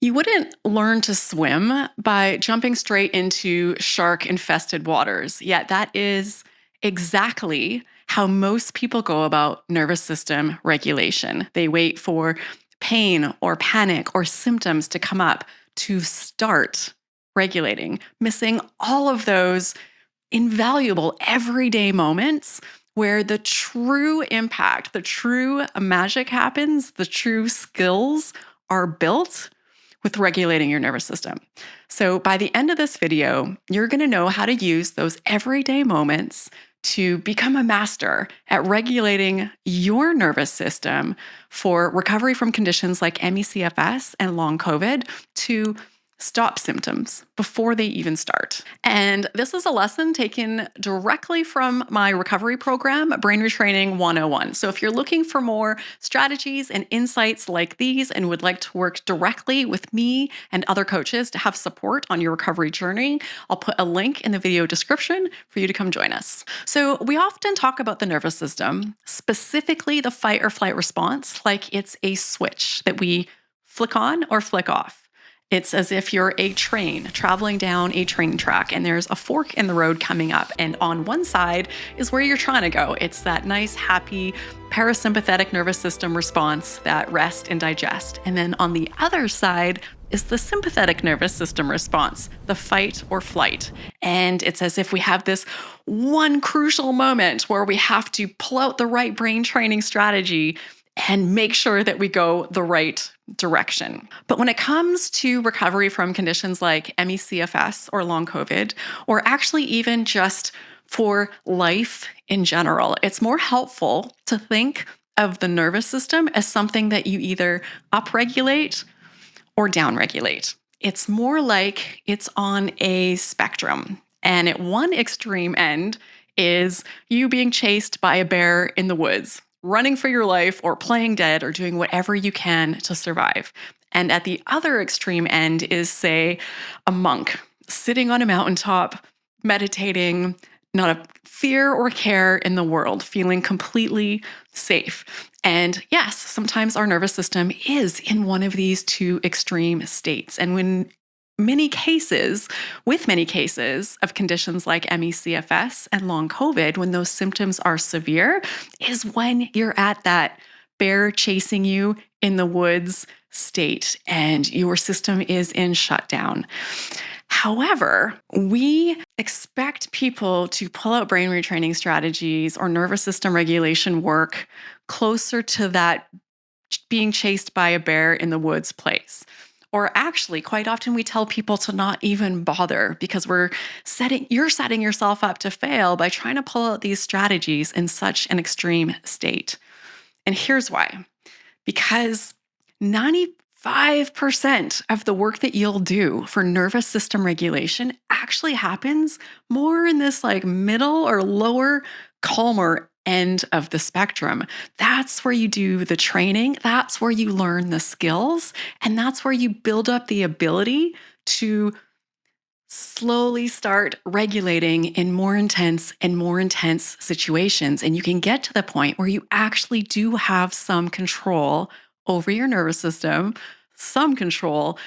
You wouldn't learn to swim by jumping straight into shark infested waters, yet that is exactly how most people go about nervous system regulation. They wait for pain or panic or symptoms to come up to start regulating, missing all of those invaluable everyday moments where the true impact, the true magic happens, the true skills are built with regulating your nervous system. So by the end of this video, you're going to know how to use those everyday moments to become a master at regulating your nervous system for recovery from conditions like ME/CFS and long COVID to stop symptoms before they even start. And this is a lesson taken directly from my recovery program, Brain Retraining 101. So if you're looking for more strategies and insights like these and would like to work directly with me and other coaches to have support on your recovery journey, I'll put a link in the video description for you to come join us. So we often talk about the nervous system, specifically the fight or flight response, like it's a switch that we flick on or flick off. It's as if you're a train traveling down a train track and there's a fork in the road coming up. And on one side is where you're trying to go. It's that nice, happy, parasympathetic nervous system response, that rest and digest. And then on the other side is the sympathetic nervous system response, the fight or flight. And it's as if we have this one crucial moment where we have to pull out the right brain training strategy and make sure that we go the right direction. But when it comes to recovery from conditions like ME/CFS or long COVID, or actually even just for life in general, it's more helpful to think of the nervous system as something that you either upregulate or downregulate. It's more like it's on a spectrum. And at one extreme end is you being chased by a bear in the woods, running for your life or playing dead or doing whatever you can to survive. And at the other extreme end is, say, a monk sitting on a mountaintop, meditating, not a fear or care in the world, feeling completely safe. And yes, sometimes our nervous system is in one of these two extreme states. And when many cases of conditions like ME/CFS and long COVID, when those symptoms are severe, is when you're at that bear chasing you in the woods state and your system is in shutdown. However, we expect people to pull out brain retraining strategies or nervous system regulation work closer to that being chased by a bear in the woods place. Or actually, quite often we tell people to not even bother because you're setting yourself up to fail by trying to pull out these strategies in such an extreme state. And here's why. Because 95% of the work that you'll do for nervous system regulation actually happens more in this like middle or lower, calmer end of the spectrum. That's where you do the training. That's where you learn the skills. And that's where you build up the ability to slowly start regulating in more intense situations. And you can get to the point where you actually do have some control over your nervous system, some control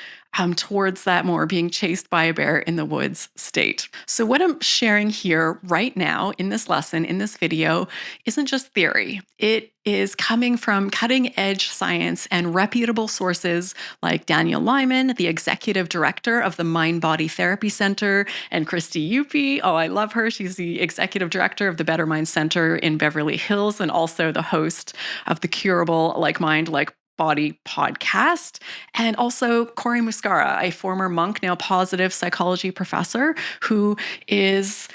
towards that more being chased by a bear in the woods state. So what I'm sharing here right now in this lesson, in this video, isn't just theory. It is coming from cutting edge science and reputable sources like Daniel Lyman, the executive director of the Mind Body Therapy Center, and Christy Yupi. Oh, I love her. She's the executive director of the Better Mind Center in Beverly Hills and also the host of the Curable Like Mind, Like Body podcast, and also Cory Muscara, a former monk, now positive psychology professor, who is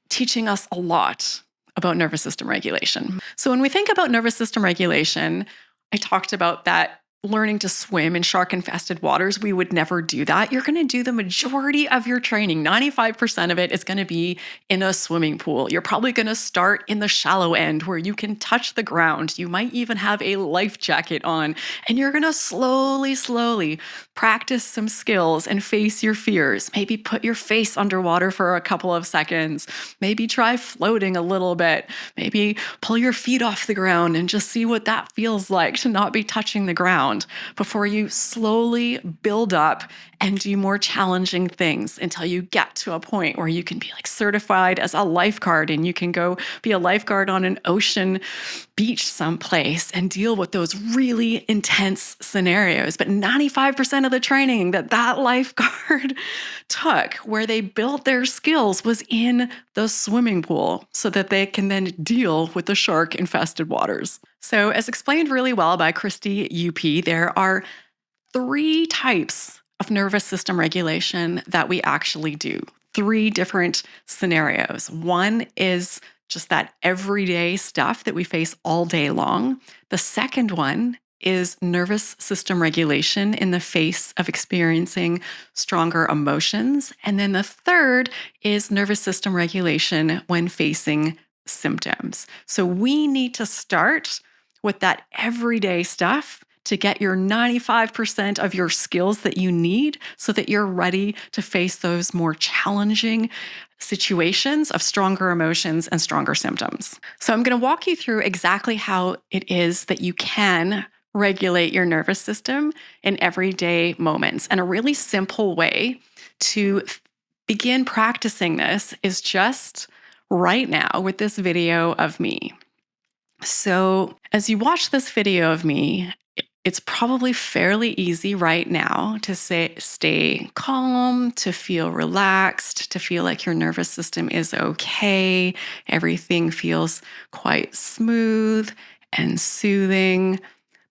teaching us a lot about nervous system regulation. So when we think about nervous system regulation, I talked about that learning to swim in shark-infested waters. We would never do that. You're going to do the majority of your training. 95% of it is going to be in a swimming pool. You're probably going to start in the shallow end where you can touch the ground. You might even have a life jacket on, and you're going to slowly practice some skills and face your fears. Maybe put your face underwater for a couple of seconds. Maybe try floating a little bit. Maybe pull your feet off the ground and just see what that feels like to not be touching the ground. around before you slowly build up and do more challenging things until you get to a point where you can be like certified as a lifeguard and you can go be a lifeguard on an ocean beach someplace and deal with those really intense scenarios. But 95% of the training that lifeguard took, where they built their skills, was in the swimming pool so that they can then deal with the shark infested waters. So, as explained really well by Christy UP, there are 3 types of nervous system regulation that we actually do. 3 different scenarios. One is just that everyday stuff that we face all day long. The second one is nervous system regulation in the face of experiencing stronger emotions. And then the third is nervous system regulation when facing symptoms. So we need to start with that everyday stuff to get your 95% of your skills that you need so that you're ready to face those more challenging situations of stronger emotions and stronger symptoms. So I'm going to walk you through exactly how it is that you can regulate your nervous system in everyday moments. And a really simple way to begin practicing this is just right now with this video of me. So as you watch this video of me, it's probably fairly easy right now to stay calm, to feel relaxed, to feel like your nervous system is okay. Everything feels quite smooth and soothing.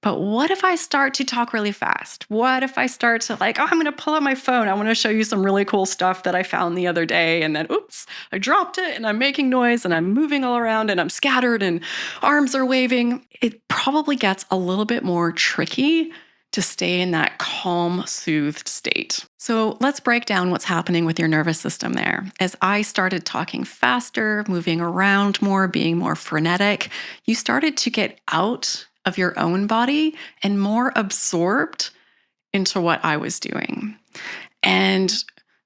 But what if I start to talk really fast? What if I start to I'm going to pull out my phone. I want to show you some really cool stuff that I found the other day. And then, oops, I dropped it and I'm making noise and I'm moving all around and I'm scattered and arms are waving. It probably gets a little bit more tricky to stay in that calm, soothed state. So let's break down what's happening with your nervous system there. As I started talking faster, moving around more, being more frenetic, you started to get out of your own body and more absorbed into what I was doing. And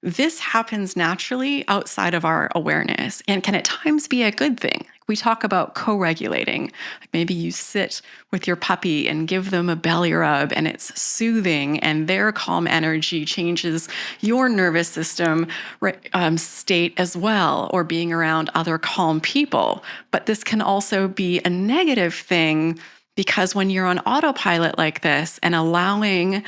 this happens naturally outside of our awareness and can at times be a good thing. We talk about co-regulating. Like maybe you sit with your puppy and give them a belly rub and it's soothing and their calm energy changes your nervous system state as well, or being around other calm people. But this can also be a negative thing because when you're on autopilot like this and allowing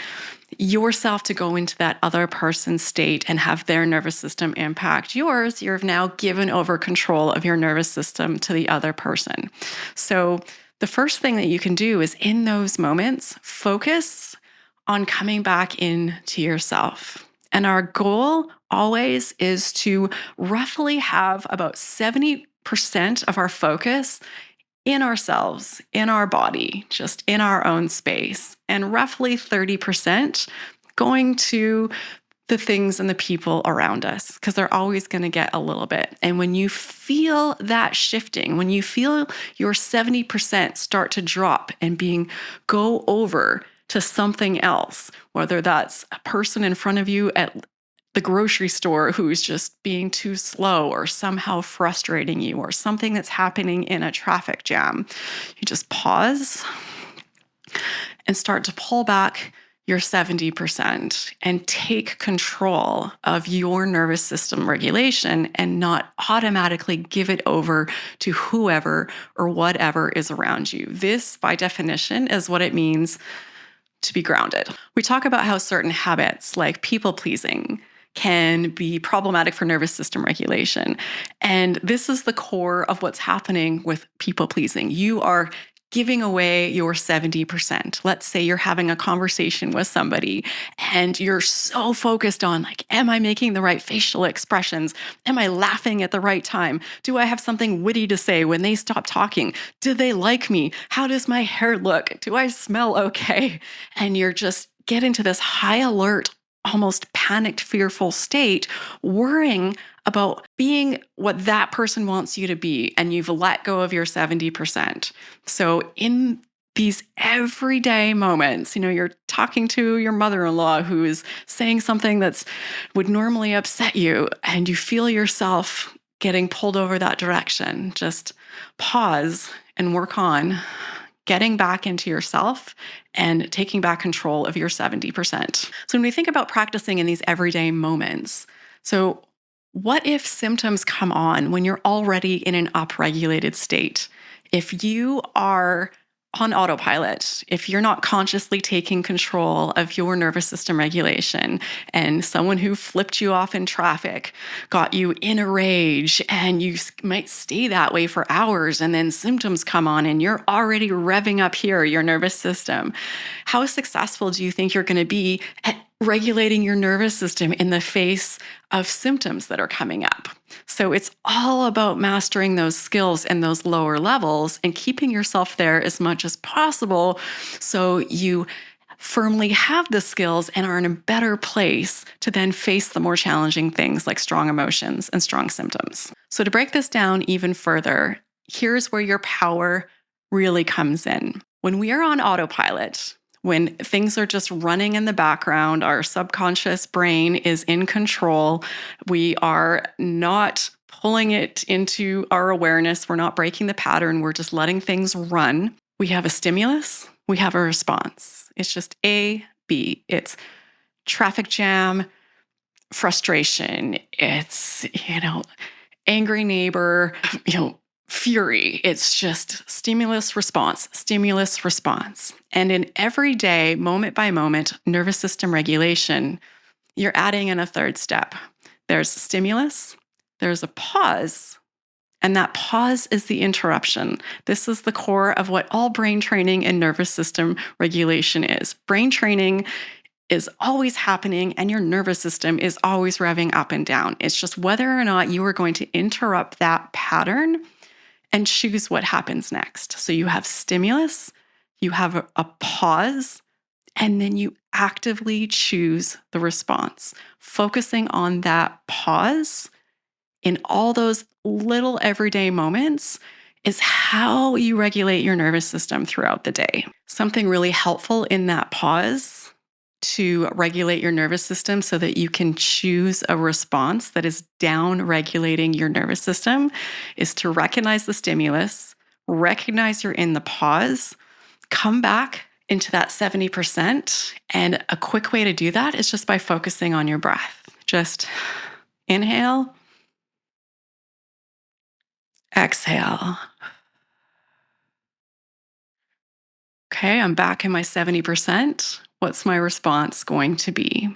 yourself to go into that other person's state and have their nervous system impact yours, you've now given over control of your nervous system to the other person. So the first thing that you can do is in those moments, focus on coming back into yourself. And our goal always is to roughly have about 70% of our focus in ourselves, in our body, just in our own space, and roughly 30% going to the things and the people around us, because they're always going to get a little bit. And when you feel that shifting, when you feel your 70% start to drop and go over to something else, whether that's a person in front of you at the grocery store who's just being too slow or somehow frustrating you, or something that's happening in a traffic jam, you just pause and start to pull back your 70% and take control of your nervous system regulation and not automatically give it over to whoever or whatever is around you. This, by definition, is what it means to be grounded. We talk about how certain habits like people pleasing can be problematic for nervous system regulation. And this is the core of what's happening with people pleasing. You are giving away your 70%. Let's say you're having a conversation with somebody and you're so focused on am I making the right facial expressions? Am I laughing at the right time? Do I have something witty to say when they stop talking? Do they like me? How does my hair look? Do I smell okay? And you're just get into this high alert, almost panicked, fearful state, worrying about being what that person wants you to be, and you've let go of your 70%. So in these everyday moments, you're talking to your mother-in-law who is saying something that would normally upset you, and you feel yourself getting pulled over that direction. Just pause and work on getting back into yourself and taking back control of your 70%. So when we think about practicing in these everyday moments, so what if symptoms come on when you're already in an upregulated state? If you are on autopilot, if you're not consciously taking control of your nervous system regulation, and someone who flipped you off in traffic got you in a rage, and you might stay that way for hours, and then symptoms come on and you're already revving up here, your nervous system, how successful do you think you're going to be at regulating your nervous system in the face of symptoms that are coming up? So it's all about mastering those skills and those lower levels and keeping yourself there as much as possible so you firmly have the skills and are in a better place to then face the more challenging things like strong emotions and strong symptoms. So to break this down even further, here's where your power really comes in. When we are on autopilot, when things are just running in the background, our subconscious brain is in control, we are not pulling it into our awareness, we're not breaking the pattern, we're just letting things run. We have a stimulus, we have a response. It's just A, B. It's traffic jam, frustration. It's, angry neighbor, fury. It's just stimulus, response. And in everyday, moment by moment, nervous system regulation, you're adding in a third step. There's stimulus, there's a pause, and that pause is the interruption. This is the core of what all brain training and nervous system regulation is. Brain training is always happening and your nervous system is always revving up and down. It's just whether or not you are going to interrupt that pattern and choose what happens next. So you have stimulus, you have a pause, and then you actively choose the response. Focusing on that pause in all those little everyday moments is how you regulate your nervous system throughout the day. Something really helpful in that pause to regulate your nervous system so that you can choose a response that is down regulating your nervous system is to recognize the stimulus, recognize you're in the pause, come back into that 70%. And a quick way to do that is just by focusing on your breath. Just inhale, exhale. Okay, I'm back in my 70%. What's my response going to be?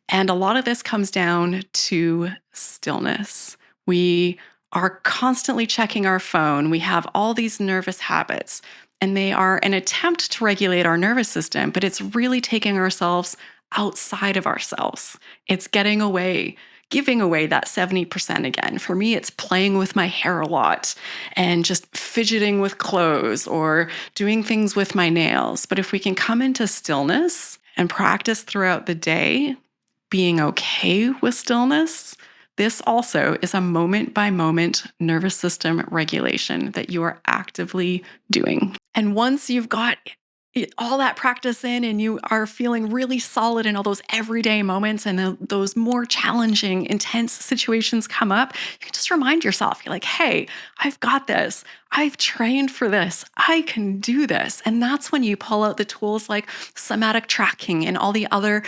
And a lot of this comes down to stillness. We are constantly checking our phone. We have all these nervous habits, and they are an attempt to regulate our nervous system, but it's really taking ourselves outside of ourselves. It's giving away that 70% again. For me, it's playing with my hair a lot and just fidgeting with clothes or doing things with my nails. But if we can come into stillness and practice throughout the day, being okay with stillness, this also is a moment-by-moment nervous system regulation that you are actively doing. And once you've got all that practice in and you are feeling really solid in all those everyday moments and those more challenging, intense situations come up, you can just remind yourself, you're like, hey, I've got this. I've trained for this. I can do this. And that's when you pull out the tools like somatic tracking and all the other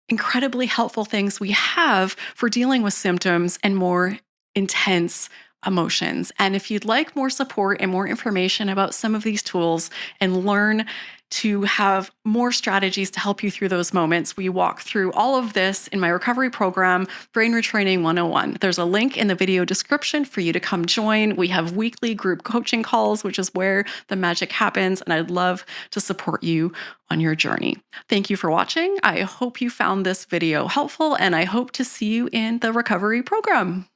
incredibly helpful things we have for dealing with symptoms and more intense emotions. And if you'd like more support and more information about some of these tools and learn to have more strategies to help you through those moments, we walk through all of this in my recovery program, Brain Retraining 101. There's a link in the video description for you to come join. We have weekly group coaching calls, which is where the magic happens, and I'd love to support you on your journey. Thank you for watching. I hope you found this video helpful, and I hope to see you in the recovery program.